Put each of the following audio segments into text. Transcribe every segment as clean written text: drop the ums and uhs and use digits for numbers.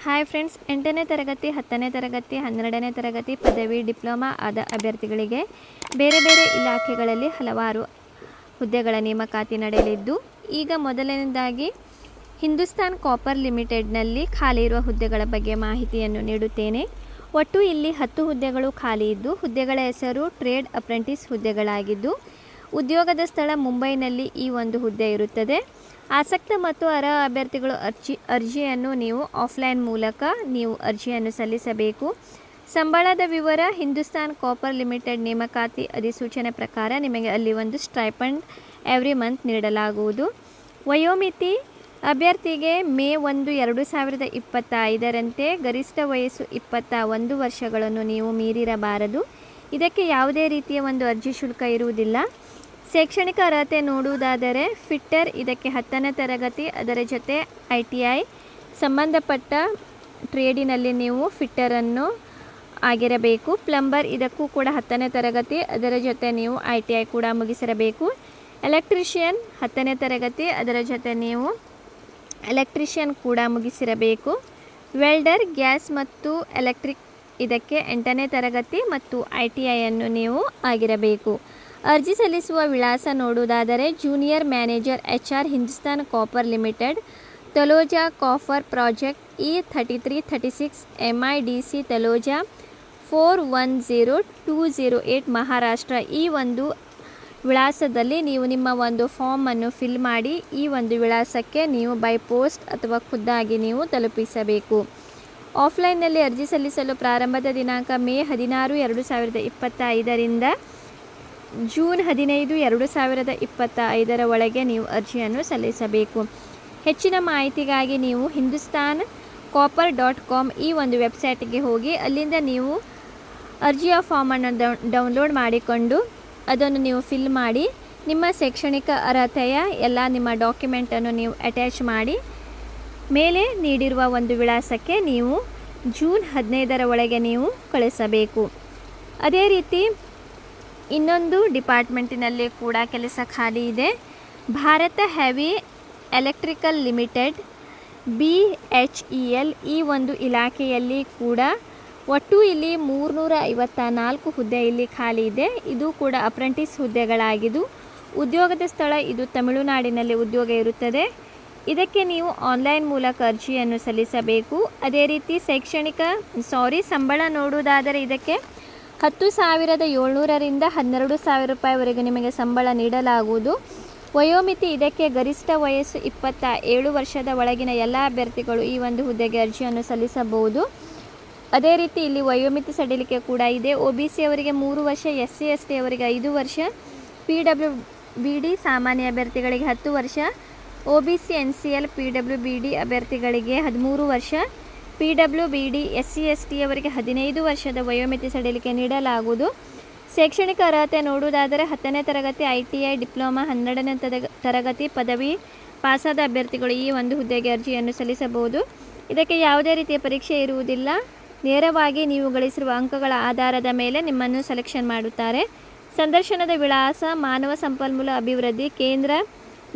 Hi friends, 8ನೇ ತರಗತಿ 10ನೇ ತರಗತಿ 12ನೇ ತರಗತಿ ಪದವಿ ಡಿಪ್ಲೊಮಾ ಆದ ಅಭ್ಯರ್ಥಿಗಳಿಗೆ ಬೇರೆ ಬೇರೆ ಇಲಾಖೆಗಳಲ್ಲಿ ಹಲವಾರು ಹುದ್ದೆಗಳ ನೇಮಕಾತಿ ನಡೆಯಲಿದ್ದು, ಈಗ ಮೊದಲನೇದಾಗಿ ಹಿಂದೂಸ್ತಾನ್ ಕಾಪರ್ ಲಿಮಿಟೆಡ್ನಲ್ಲಿ ಖಾಲಿ ಇರುವ ಹುದ್ದೆಗಳ ಬಗ್ಗೆ ಮಾಹಿತಿಯನ್ನು ನೀಡುತ್ತೇನೆ. ಒಟ್ಟು ಇಲ್ಲಿ 10 ಹುದ್ದೆಗಳು ಖಾಲಿ ಇದ್ದು, ಹುದ್ದೆಗಳ ಹೆಸರು ಟ್ರೇಡ್ ಅಪ್ರೆಂಟಿಸ್ ಹುದ್ದೆಗಳಾಗಿದ್ದು, ಉದ್ಯೋಗದ ಸ್ಥಳ ಮುಂಬೈನಲ್ಲಿ ಈ ಒಂದು ಹುದ್ದೆ ಇರುತ್ತದೆ. ಆಸಕ್ತ ಮತ್ತು ಅರ್ಹ ಅಭ್ಯರ್ಥಿಗಳು ಅರ್ಜಿಯನ್ನು ನೀವು ಆಫ್ಲೈನ್ ಮೂಲಕ ಅರ್ಜಿಯನ್ನು ಸಲ್ಲಿಸಬೇಕು. ಸಂಬಳದ ವಿವರ ಹಿಂದೂಸ್ತಾನ್ ಕಾಪರ್ ಲಿಮಿಟೆಡ್ ನೇಮಕಾತಿ ಅಧಿಸೂಚನೆ ಪ್ರಕಾರ ನಿಮಗೆ ಅಲ್ಲಿ ಒಂದು ಸ್ಟೈಪಂಡ್ ಎವ್ರಿ ಮಂತ್ ನೀಡಲಾಗುವುದು. ವಯೋಮಿತಿ ಅಭ್ಯರ್ಥಿಗೆ ಮೇ 1, 2025ರಂತೆ ಗರಿಷ್ಠ ವಯಸ್ಸು 21 ವರ್ಷಗಳನ್ನು ನೀವು ಮೀರಿರಬಾರದು. ಇದಕ್ಕೆ ಯಾವುದೇ ರೀತಿಯ ಒಂದು ಅರ್ಜಿ ಶುಲ್ಕ ಇರುವುದಿಲ್ಲ. ಶೈಕ್ಷಣಿಕ ಅರ್ಹತೆ ನೋಡುವುದಾದರೆ ಫಿಟ್ಟರ್ ಇದಕ್ಕೆ 10ನೇ ತರಗತಿ, ಅದರ ಜೊತೆ ITI ಸಂಬಂಧಪಟ್ಟ ಟ್ರೇಡಿನಲ್ಲಿ ನೀವು ಫಿಟ್ಟರನ್ನು ಆಗಿರಬೇಕು. ಪ್ಲಂಬರ್ ಇದಕ್ಕೂ ಕೂಡ 10ನೇ ತರಗತಿ, ಅದರ ಜೊತೆ ನೀವು ITI ಕೂಡ ಮುಗಿಸಿರಬೇಕು. ಎಲೆಕ್ಟ್ರಿಷಿಯನ್ 10ನೇ ತರಗತಿ, ಅದರ ಜೊತೆ ನೀವು ಎಲೆಕ್ಟ್ರಿಷಿಯನ್ ಕೂಡ ಮುಗಿಸಿರಬೇಕು. ವೆಲ್ಡರ್ ಗ್ಯಾಸ್ ಮತ್ತು ಎಲೆಕ್ಟ್ರಿಕ್ ಇದಕ್ಕೆ 8ನೇ ತರಗತಿ ಮತ್ತು ITIಯನ್ನು ನೀವು ಆಗಿರಬೇಕು. ಅರ್ಜಿ ಸಲ್ಲಿಸುವ ವಿಳಾಸ ನೋಡುವುದಾದರೆ junior manager HR Hindustan copper limited, Taloja copper project E3336 MIDC Taloja 410208 Maharashtra. ಈ ಒಂದು ವಿಳಾಸದಲ್ಲಿ ನೀವು ನಿಮ್ಮ ಒಂದು ಫಾರ್ಮನ್ನು ಫಿಲ್ ಮಾಡಿ ಈ ಒಂದು ವಿಳಾಸಕ್ಕೆ ನೀವು ಬೈ ಪೋಸ್ಟ್ ಅಥವಾ ಖುದ್ದಾಗಿ ನೀವು ತಲುಪಿಸಬೇಕು. ಆಫ್ಲೈನ್ನಲ್ಲಿ ಅರ್ಜಿ ಸಲ್ಲಿಸಲು ಪ್ರಾರಂಭದ ದಿನಾಂಕ ಮೇ 16, 2025ರಿಂದ ಜೂನ್ 15, 2025ರ ಒಳಗೆ ನೀವು ಅರ್ಜಿಯನ್ನು ಸಲ್ಲಿಸಬೇಕು. ಹೆಚ್ಚಿನ ಮಾಹಿತಿಗಾಗಿ ನೀವು hindusthancopper.com ಈ ಒಂದು ವೆಬ್ಸೈಟ್ಗೆ ಹೋಗಿ ಅಲ್ಲಿಂದ ನೀವು ಅರ್ಜಿಯ ಫಾರ್ಮನ್ನು ಡೌನ್ಲೋಡ್ ಮಾಡಿಕೊಂಡು ಅದನ್ನು ನೀವು ಫಿಲ್ ಮಾಡಿ ನಿಮ್ಮ ಶೈಕ್ಷಣಿಕ ಅರ್ಹತೆಯ ಎಲ್ಲ ನಿಮ್ಮ ಡಾಕ್ಯುಮೆಂಟನ್ನು ನೀವು ಅಟ್ಯಾಚ್ ಮಾಡಿ ಮೇಲೆ ನೀಡಿರುವ ಒಂದು ವಿಳಾಸಕ್ಕೆ ನೀವು ಜೂನ್ 15ರ ಒಳಗೆ ನೀವು ಕಳಿಸಬೇಕು. ಅದೇ ರೀತಿ ಇನ್ನೊಂದು ಡಿಪಾರ್ಟ್ಮೆಂಟಿನಲ್ಲಿ ಕೂಡ ಕೆಲಸ ಖಾಲಿ ಇದೆ. Bharat heavy electrical limited BHEL ಈ ಒಂದು ಇಲಾಖೆಯಲ್ಲಿ ಕೂಡ ಒಟ್ಟು ಇಲ್ಲಿ 354 ಹುದ್ದೆ ಇಲ್ಲಿ ಖಾಲಿ ಇದೆ. ಇದು ಕೂಡ ಅಪ್ರೆಂಟಿಸ್ ಹುದ್ದೆಗಳಾಗಿದ್ದು, ಉದ್ಯೋಗದ ಸ್ಥಳ ಇದು ತಮಿಳುನಾಡಿನಲ್ಲಿ ಉದ್ಯೋಗ ಇರುತ್ತದೆ. ಇದಕ್ಕೆ ನೀವು ಆನ್ಲೈನ್ ಮೂಲಕ ಅರ್ಜಿಯನ್ನು ಸಲ್ಲಿಸಬೇಕು. ಅದೇ ರೀತಿ ಸಂಬಳ ನೋಡುವುದಾದರೆ ಇದಕ್ಕೆ 10,700ರಿಂದ 12,000 ರೂಪಾಯಿವರೆಗೆ ನಿಮಗೆ ಸಂಬಳ ನೀಡಲಾಗುವುದು. ವಯೋಮಿತಿ ಇದಕ್ಕೆ ಗರಿಷ್ಠ ವಯಸ್ಸು 27 ವರ್ಷದ ಒಳಗಿನ ಎಲ್ಲ ಅಭ್ಯರ್ಥಿಗಳು ಈ ಒಂದು ಹುದ್ದೆಗೆ ಅರ್ಜಿಯನ್ನು ಸಲ್ಲಿಸಬಹುದು. ಅದೇ ರೀತಿ ಇಲ್ಲಿ ವಯೋಮಿತಿ ಸಡಿಲಿಕೆ ಕೂಡ ಇದೆ. OBC ಅವರಿಗೆ 3 ವರ್ಷ, SC ST ಅವರಿಗೆ 5 ವರ್ಷ, PWBD ಸಾಮಾನ್ಯ ಅಭ್ಯರ್ಥಿಗಳಿಗೆ 10 ವರ್ಷ, OBC NCL PWBD ಅಭ್ಯರ್ಥಿಗಳಿಗೆ 13 ವರ್ಷ, PWBD SC ST ಅವರಿಗೆ 15 ವರ್ಷದ ವಯೋಮಿತಿ ಸಡಿಲಿಕೆ ನೀಡಲಾಗುವುದು. ಶೈಕ್ಷಣಿಕ ಅರ್ಹತೆ ನೋಡುವುದಾದರೆ 10ನೇ ತರಗತಿ ITI ಡಿಪ್ಲೊಮಾ, 12ನೇ ತರಗತಿ ಪದವಿ ಪಾಸಾದ ಅಭ್ಯರ್ಥಿಗಳು ಈ ಒಂದು ಹುದ್ದೆಗೆ ಅರ್ಜಿಯನ್ನು ಸಲ್ಲಿಸಬಹುದು. ಇದಕ್ಕೆ ಯಾವುದೇ ರೀತಿಯ ಪರೀಕ್ಷೆ ಇರುವುದಿಲ್ಲ. ನೇರವಾಗಿ ನೀವು ಗಳಿಸಿರುವ ಅಂಕಗಳ ಆಧಾರದ ಮೇಲೆ ನಿಮ್ಮನ್ನು ಸೆಲೆಕ್ಷನ್ ಮಾಡುತ್ತಾರೆ. ಸಂದರ್ಶನದ ವಿಳಾಸ ಮಾನವ ಸಂಪನ್ಮೂಲ ಅಭಿವೃದ್ಧಿ ಕೇಂದ್ರ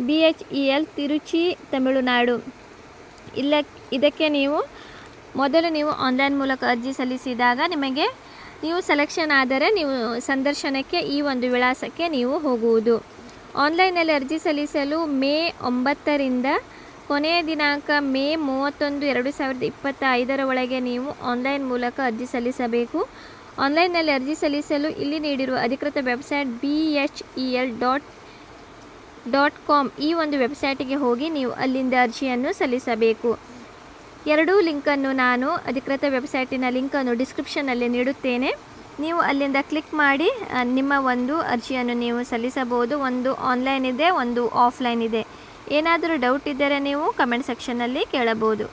BHEL ತಿರುಚಿ, ತಮಿಳುನಾಡು. ಇದಕ್ಕೆ ಮೊದಲು ನೀವು ಆನ್ಲೈನ್ ಮೂಲಕ ಅರ್ಜಿ ಸಲ್ಲಿಸಿದಾಗ ನೀವು ಸೆಲೆಕ್ಷನ್ ಆದರೆ ನೀವು ಸಂದರ್ಶನಕ್ಕೆ ಈ ಒಂದು ವಿಳಾಸಕ್ಕೆ ನೀವು ಹೋಗುವುದು. ಆನ್ಲೈನಲ್ಲಿ ಅರ್ಜಿ ಸಲ್ಲಿಸಲು ಮೇ 9ರಿಂದ ಕೊನೆಯ ದಿನಾಂಕ ಮೇ 31, 2025ರ ಒಳಗೆ ನೀವು ಆನ್ಲೈನ್ ಮೂಲಕ ಅರ್ಜಿ ಸಲ್ಲಿಸಬೇಕು. ಆನ್ಲೈನ್ನಲ್ಲಿ ಅರ್ಜಿ ಸಲ್ಲಿಸಲು ಇಲ್ಲಿ ನೀಡಿರುವ ಅಧಿಕೃತ ವೆಬ್ಸೈಟ್ BHEL.com ಈ ಒಂದು ವೆಬ್ಸೈಟಿಗೆ ಹೋಗಿ ನೀವು ಅಲ್ಲಿಂದ ಅರ್ಜಿಯನ್ನು ಸಲ್ಲಿಸಬೇಕು. ಎರಡೂ ಲಿಂಕನ್ನು ನಾನು ಅಧಿಕೃತ ವೆಬ್ಸೈಟಿನ ಲಿಂಕನ್ನು ಡಿಸ್ಕ್ರಿಪ್ಷನ್ನಲ್ಲಿ ನೀಡುತ್ತೇನೆ. ನೀವು ಅಲ್ಲಿಂದ ಕ್ಲಿಕ್ ಮಾಡಿ ನಿಮ್ಮ ಒಂದು ಅರ್ಜಿಯನ್ನು ನೀವು ಸಲ್ಲಿಸಬಹುದು. ಒಂದು ಆನ್ಲೈನ್ ಇದೆ, ಒಂದು ಆಫ್ಲೈನ್ ಇದೆ. ಏನಾದರೂ ಡೌಟ್ ಇದ್ದರೆ ನೀವು ಕಮೆಂಟ್ ಸೆಕ್ಷನ್ನಲ್ಲಿ ಕೇಳಬಹುದು.